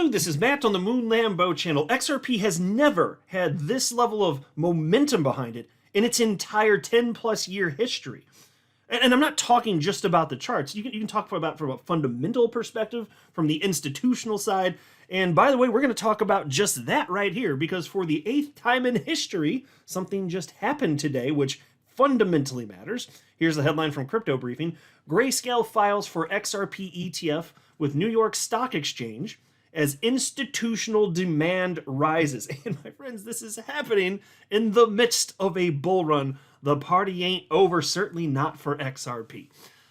Hello, this is Matt on the Moon Lambo channel. XRP has never had this level of momentum behind it in its entire 10 plus year history. And I'm not talking just about the charts. You can talk about from a fundamental perspective, from the institutional side. And by the way, we're going to talk about just that right here, because for the 8th time in history, something just happened today, which fundamentally matters. Here's the headline from Crypto Briefing. Grayscale files for XRP ETF with New York Stock Exchange as institutional demand rises. And my friends, this is happening in the midst of a bull run. The party ain't over, certainly not for XRP.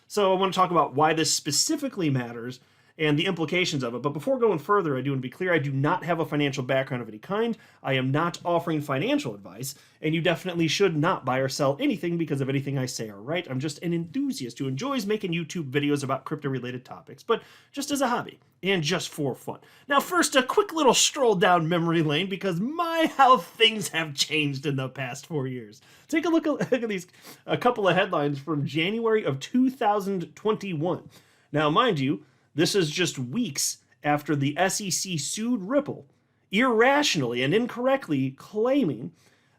So I want to talk about why this specifically matters and the implications of it. But before going further, I do want to be clear, I do not have a financial background of any kind. I am not offering financial advice, and you definitely should not buy or sell anything because of anything I say or write. I'm just an enthusiast who enjoys making YouTube videos about crypto-related topics, but just as a hobby and just for fun. Now first, a quick little stroll down memory lane, because my, how things have changed in the past 4 years. Take a look at these, a couple of headlines from January of 2021. Now, mind you, this is just weeks after the SEC sued Ripple irrationally and incorrectly, claiming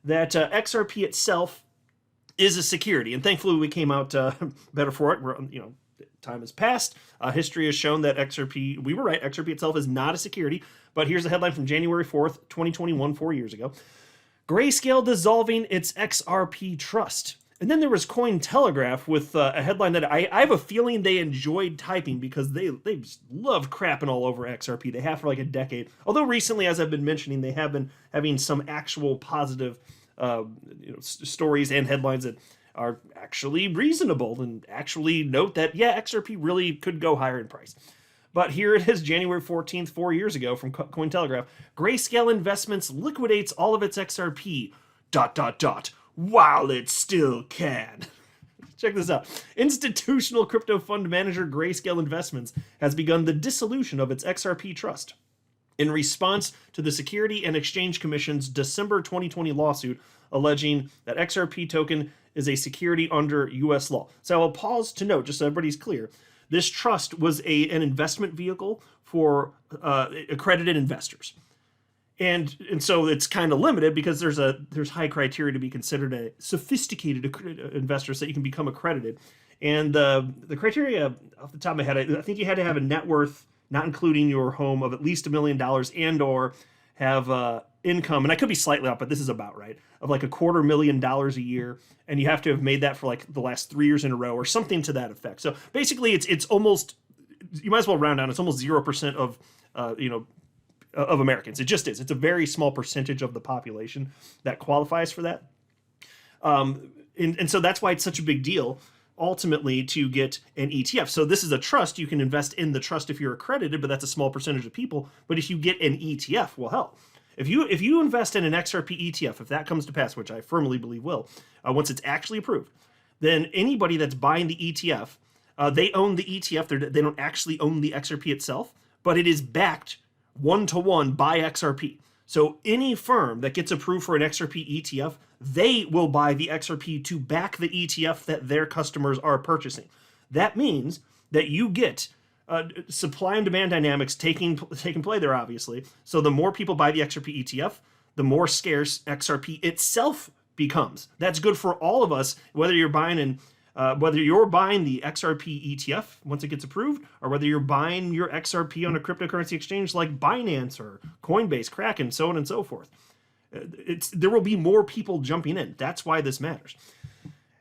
that XRP itself is a security. And thankfully, we came out better for it. Time has passed. History has shown that XRP, we were right, XRP itself is not a security. But here's the headline from January 4th, 2021, 4 years ago. Grayscale dissolving its XRP trust. And then there was Cointelegraph with a headline that I have a feeling they enjoyed typing, because they just love crapping all over XRP. They have for like a decade. Although recently, as I've been mentioning, they have been having some actual positive stories and headlines that are actually reasonable and actually note that, yeah, XRP really could go higher in price. But here it is, January 14th, 4 years ago, from Cointelegraph. Grayscale Investments liquidates all of its XRP, ... while it still can. Check this out. Institutional crypto fund manager Grayscale Investments has begun the dissolution of its XRP trust in response to the Security and Exchange Commission's December 2020 lawsuit alleging that XRP token is a security under U.S. law. So I'll pause to note, just so everybody's clear, this trust was an investment vehicle for accredited investors. And so it's kind of limited, because there's high criteria to be considered a sophisticated investor so that you can become accredited. And the criteria, off the top of my head, I think you had to have a net worth, not including your home, of at least $1 million, and or have income, and I could be slightly off, but this is about right, of like $250,000 a year, and you have to have made that for like the last 3 years in a row or something to that effect. So basically, it's almost, you might as well round down, it's almost 0% of of Americans. It just is. It's a very small percentage of the population that qualifies for that. And so that's why it's such a big deal, ultimately, to get an ETF. So this is a trust. You can invest in the trust if you're accredited, but that's a small percentage of people. But if you get an ETF, well, hell, if you invest in an XRP ETF, if that comes to pass, which I firmly believe will, once it's actually approved, then anybody that's buying the ETF, they own the ETF. They don't actually own the XRP itself, but it is backed 1-to-1 by XRP. So any firm that gets approved for an XRP ETF, they will buy the XRP to back the ETF that their customers are purchasing. That means that you get supply and demand dynamics taking play there, obviously. So the more people buy the XRP ETF, the more scarce XRP itself becomes. That's good for all of us, whether you're buying the XRP ETF once it gets approved, or whether you're buying your XRP on a cryptocurrency exchange like Binance or Coinbase, Kraken, so on and so forth. There will be more people jumping in. That's why this matters.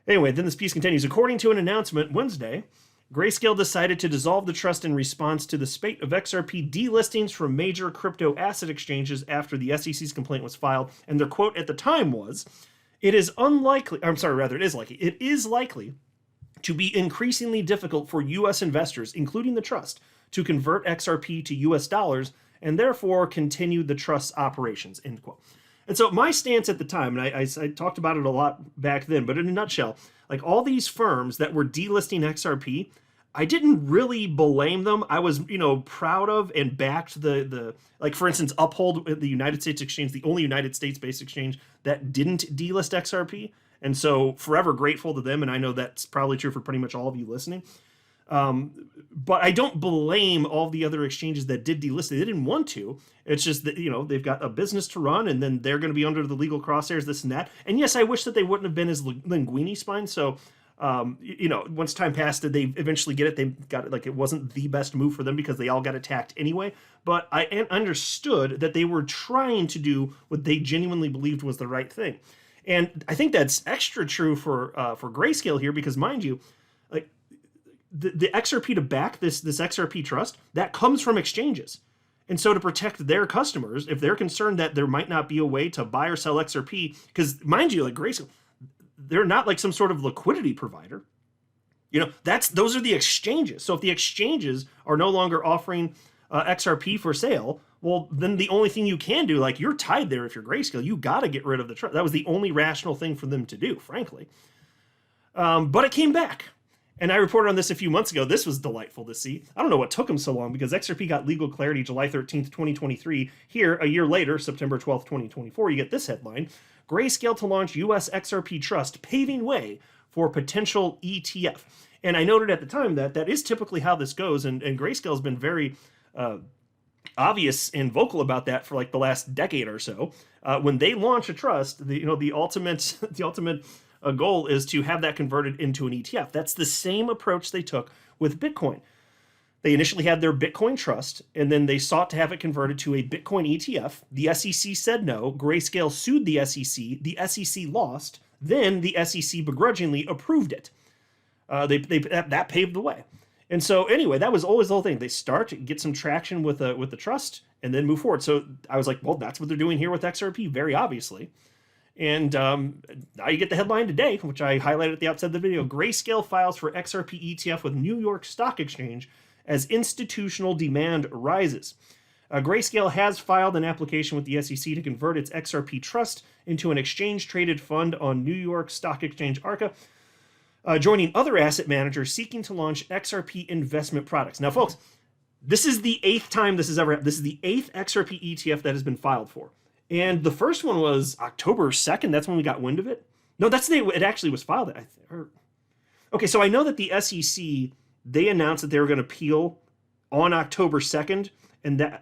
Anyway, then this piece continues. According to an announcement Wednesday, Grayscale decided to dissolve the trust in response to the spate of XRP delistings from major crypto asset exchanges after the SEC's complaint was filed. And their quote at the time was, it is likely to be increasingly difficult for U.S. investors, including the trust, to convert XRP to U.S. dollars and therefore continue the trust's operations, end quote. And so my stance at the time, and I talked about it a lot back then, but in a nutshell, like all these firms that were delisting XRP, I didn't really blame them. I was, proud of and backed like for instance, Uphold, the United States exchange, the only United States-based exchange that didn't delist XRP. And so forever grateful to them. And I know that's probably true for pretty much all of you listening. But I don't blame all the other exchanges that did delist. They didn't want to. It's just that, they've got a business to run, and then they're going to be under the legal crosshairs, this and that. And yes, I wish that they wouldn't have been as linguini spine. So, once time passed, did they eventually get it? They got it. Like, it wasn't the best move for them because they all got attacked anyway. But I understood that they were trying to do what they genuinely believed was the right thing. And I think that's extra true for Grayscale here, because mind you, like, the XRP to back this XRP trust, that comes from exchanges. And so to protect their customers, if they're concerned that there might not be a way to buy or sell XRP, because mind you, like Grayscale, they're not like some sort of liquidity provider. Those are the exchanges. So if the exchanges are no longer offering XRP for sale, well, then the only thing you can do, like, you're tied there if you're Grayscale, you got to get rid of the trust. That was the only rational thing for them to do, frankly. But it came back. And I reported on this a few months ago. This was delightful to see. I don't know what took them so long, because XRP got legal clarity July 13th, 2023. Here, a year later, September 12th, 2024, you get this headline: Grayscale to launch US XRP trust, paving way for potential ETF. And I noted at the time that that is typically how this goes, and Grayscale has been very obvious and vocal about that for like the last decade or so. When they launch a trust, the ultimate goal is to have that converted into an ETF. That's the same approach they took with Bitcoin. They initially had their Bitcoin trust, and then they sought to have it converted to a Bitcoin ETF. The SEC said no. Grayscale sued the SEC. The SEC lost. Then the SEC begrudgingly approved it. That paved the way. And so anyway, that was always the whole thing. They start, get some traction with the trust, and then move forward. So I was like, well, that's what they're doing here with XRP, very obviously. And now you get the headline today, which I highlighted at the outset of the video: Grayscale files for XRP ETF with New York Stock Exchange as institutional demand rises. Grayscale has filed an application with the SEC to convert its XRP trust into an exchange-traded fund on New York Stock Exchange ARCA, joining other asset managers seeking to launch XRP investment products. Now, folks, this is the 8th time this has ever happened. This is the 8th XRP ETF that has been filed for. And the first one was October 2nd. That's when we got wind of it. No, that's the day it actually was filed. Okay, so I know that the SEC, they announced that they were going to appeal on October 2nd. And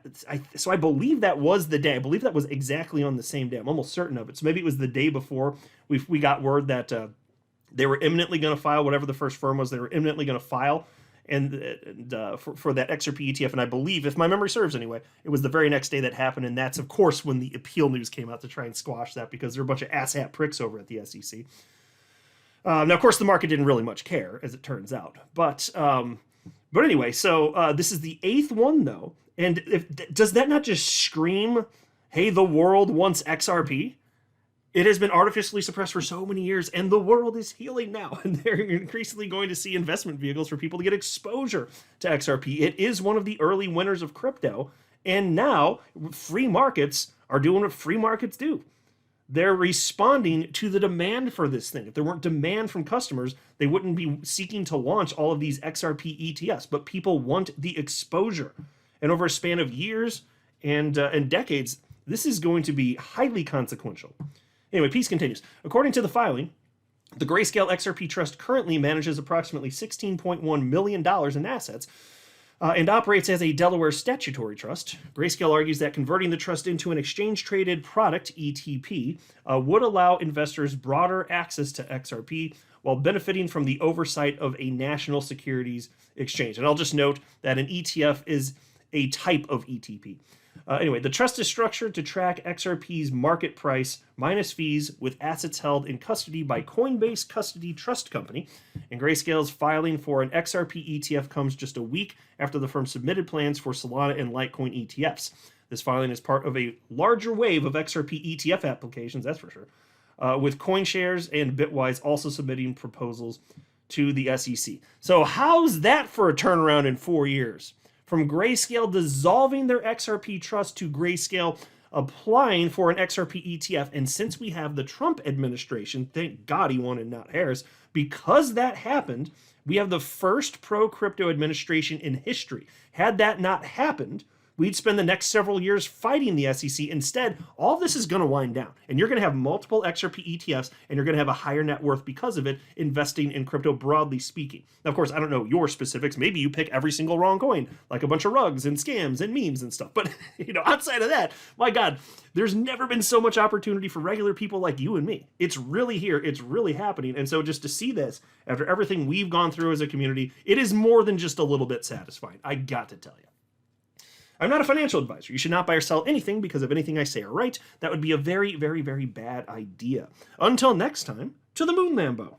so I believe that was the day. I believe that was exactly on the same day. I'm almost certain of it. So maybe it was the day before we got word that they were imminently going to file, whatever the first firm was, they were imminently going to file for that XRP ETF. And I believe, if my memory serves anyway, it was the very next day that happened. And that's, of course, when the appeal news came out to try and squash that, because there are a bunch of asshat pricks over at the SEC. Now, of course, the market didn't really much care, as it turns out. But anyway, so this is the 8th one, though. And does that not just scream, hey, the world wants XRP? It has been artificially suppressed for so many years, and the world is healing now. And they're increasingly going to see investment vehicles for people to get exposure to XRP. It is one of the early winners of crypto. And now free markets are doing what free markets do. They're responding to the demand for this thing. If there weren't demand from customers, they wouldn't be seeking to launch all of these XRP ETFs. But people want the exposure. And over a span of years and decades, this is going to be highly consequential. Anyway, piece continues. According to the filing, the Grayscale XRP Trust currently manages approximately $16.1 million in assets and operates as a Delaware statutory trust. Grayscale argues that converting the trust into an exchange-traded product, ETP, would allow investors broader access to XRP while benefiting from the oversight of a national securities exchange. And I'll just note that an ETF is a type of ETP. Anyway, the trust is structured to track XRP's market price minus fees with assets held in custody by Coinbase Custody Trust Company. And Grayscale's filing for an XRP ETF comes just a week after the firm submitted plans for Solana and Litecoin ETFs. This filing is part of a larger wave of XRP ETF applications, that's for sure, with CoinShares and Bitwise also submitting proposals to the SEC. So how's that for a turnaround in 4 years? From Grayscale dissolving their XRP trust to Grayscale applying for an XRP ETF. And since we have the Trump administration, thank God he wanted, not Harris, because that happened, we have the first pro-crypto administration in history. Had that not happened, we'd spend the next several years fighting the SEC. Instead, all this is going to wind down, and you're going to have multiple XRP ETFs, and you're going to have a higher net worth because of it, investing in crypto broadly speaking. Now, of course, I don't know your specifics. Maybe you pick every single wrong coin, like a bunch of rugs and scams and memes and stuff. But, outside of that, my God, there's never been so much opportunity for regular people like you and me. It's really here. It's really happening. And so just to see this, after everything we've gone through as a community, it is more than just a little bit satisfying. I got to tell you. I'm not a financial advisor. You should not buy or sell anything because of anything I say or write. That would be a very, very, very bad idea. Until next time, to the moon, Lambo.